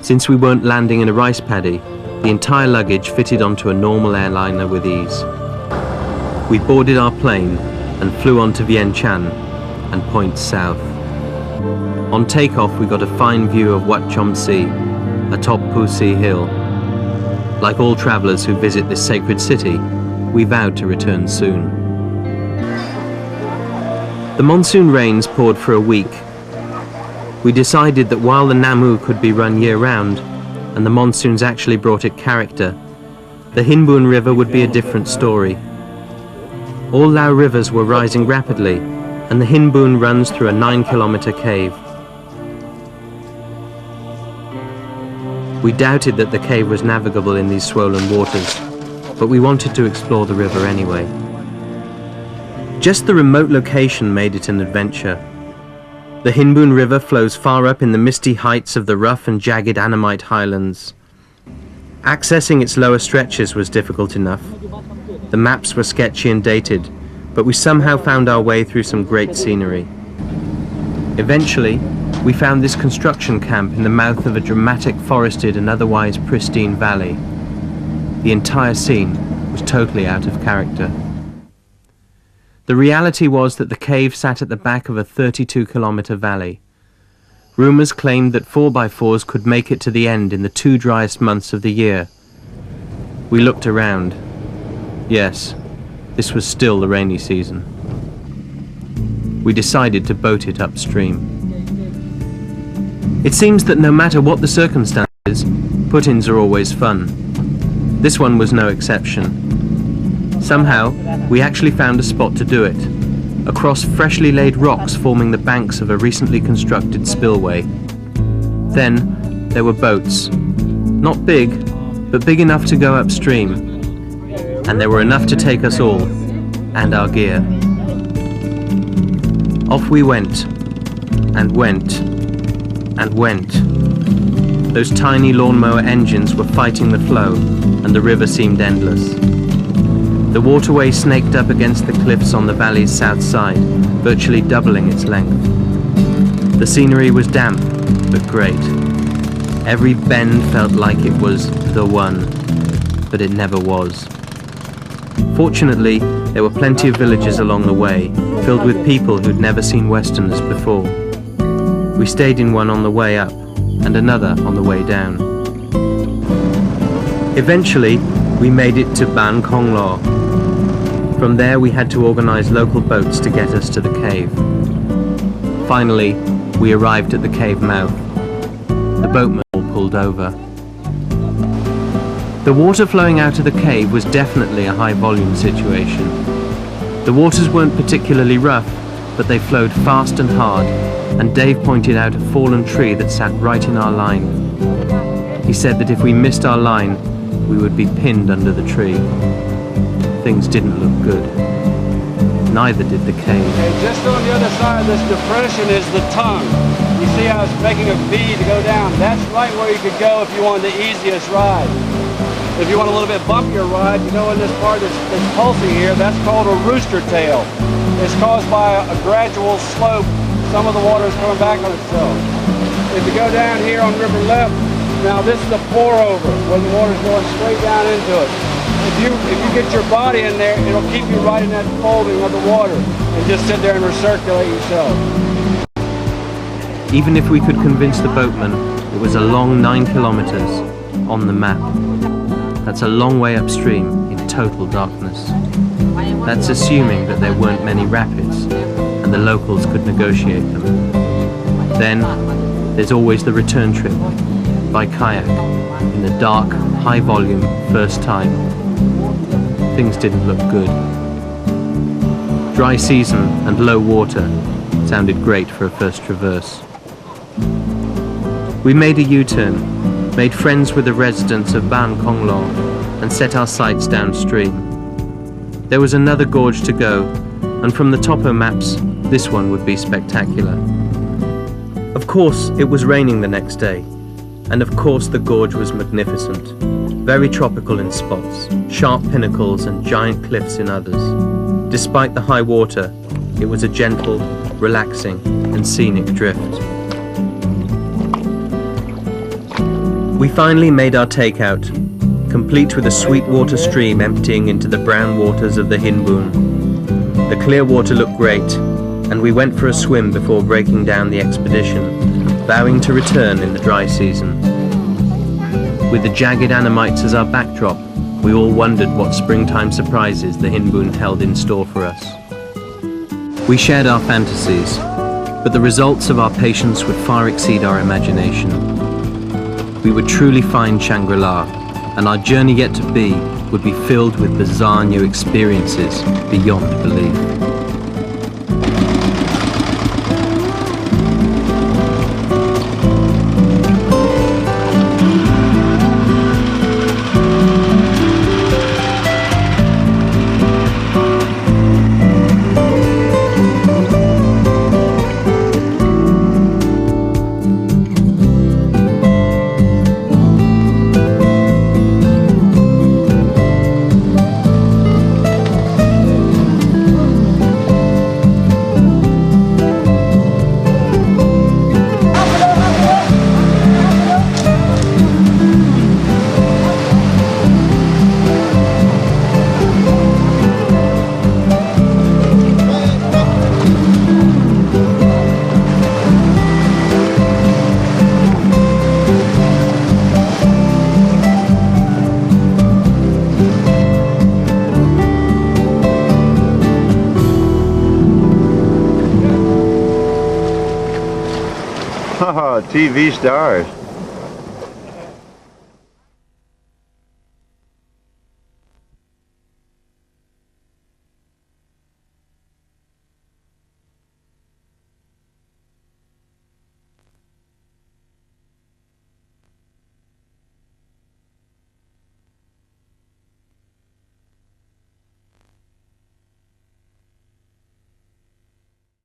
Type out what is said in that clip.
Since we weren't landing in a rice paddy, the entire luggage fitted onto a normal airliner with ease. We boarded our plane and flew on to Vientiane and point south. On takeoff, we got a fine view of Wat Chom Si, atop Pu Si Hill. Like all travelers who visit this sacred city, we vowed to return soon. The monsoon rains poured for a week. We decided that while the Namu could be run year-round, and the monsoons actually brought it character, the Hinboon River would be a different story. All Lao rivers were rising rapidly, and the Hinboon runs through a 9-kilometer cave. We doubted that the cave was navigable in these swollen waters, but we wanted to explore the river anyway. Just the remote location made it an adventure. The Hinboon River flows far up in the misty heights of the rough and jagged Annamite highlands. Accessing its lower stretches was difficult enough. The maps were sketchy and dated, but we somehow found our way through some great scenery. Eventually, we found this construction camp in the mouth of a dramatic forested and otherwise pristine valley. The entire scene was totally out of character. The reality was that the cave sat at the back of a 32-kilometer valley. Rumours claimed that 4x4s could make it to the end in the 2 driest months of the year. We looked around. Yes, this was still the rainy season. We decided to boat it upstream. It seems that no matter what the circumstances, put-ins are always fun. This one was no exception. Somehow, we actually found a spot to do it, across freshly laid rocks forming the banks of a recently constructed spillway. Then, there were boats. Not big, but big enough to go upstream. And there were enough to take us all, and our gear. Off we went, and went, and went. Those tiny lawnmower engines were fighting the flow, and the river seemed endless. The waterway snaked up against the cliffs on the valley's south side, virtually doubling its length. The scenery was damp, but great. Every bend felt like it was the one, but it never was. Fortunately, there were plenty of villages along the way, filled with people who'd never seen Westerners before. We stayed in one on the way up, and another on the way down. Eventually, we made it to Ban Kong Lor. From there, we had to organize local boats to get us to the cave. Finally, we arrived at the cave mouth. The boatman pulled over. The water flowing out of the cave was definitely a high-volume situation. The waters weren't particularly rough, but they flowed fast and hard, and Dave pointed out a fallen tree that sat right in our line. He said that if we missed our line, we would be pinned under the tree. Things didn't look good. Neither did the cave. Okay, just on the other side of this depression is the tongue. You see how it's making a V to go down? That's right where you could go if you wanted the easiest ride. If you want a little bit bumpier ride, you know in this part that's pulsing here, that's called a rooster tail. It's caused by a gradual slope. Some of the water is coming back on itself. If you go down here on River Left, now this is a pour over where the water's going straight down into it. If you get your body in there, it'll keep you right in that folding of the water and just sit there and recirculate yourself. Even if we could convince the boatman, it was a long 9 kilometers on the map. That's a long way upstream in total darkness. That's assuming that there weren't many rapids and the locals could negotiate them. Then there's always the return trip by kayak in the dark, high-volume first time. Things didn't look good. Dry season and low water sounded great for a first traverse. We made a U-turn, made friends with the residents of Ban Kong Lor, and set our sights downstream. There was another gorge to go, and from the topo maps, this one would be spectacular. Of course, it was raining the next day, and of course the gorge was magnificent. Very tropical in spots, sharp pinnacles and giant cliffs in others. Despite the high water, it was a gentle, relaxing and scenic drift. We finally made our takeout, complete with a sweet water stream emptying into the brown waters of the Hinboon. The clear water looked great, and we went for a swim before breaking down the expedition, vowing to return in the dry season. With the jagged Annamites as our backdrop, we all wondered what springtime surprises the Hinboon held in store for us. We shared our fantasies, but the results of our patience would far exceed our imagination. We would truly find Shangri-La, and our journey yet to be would be filled with bizarre new experiences beyond belief. TV stars.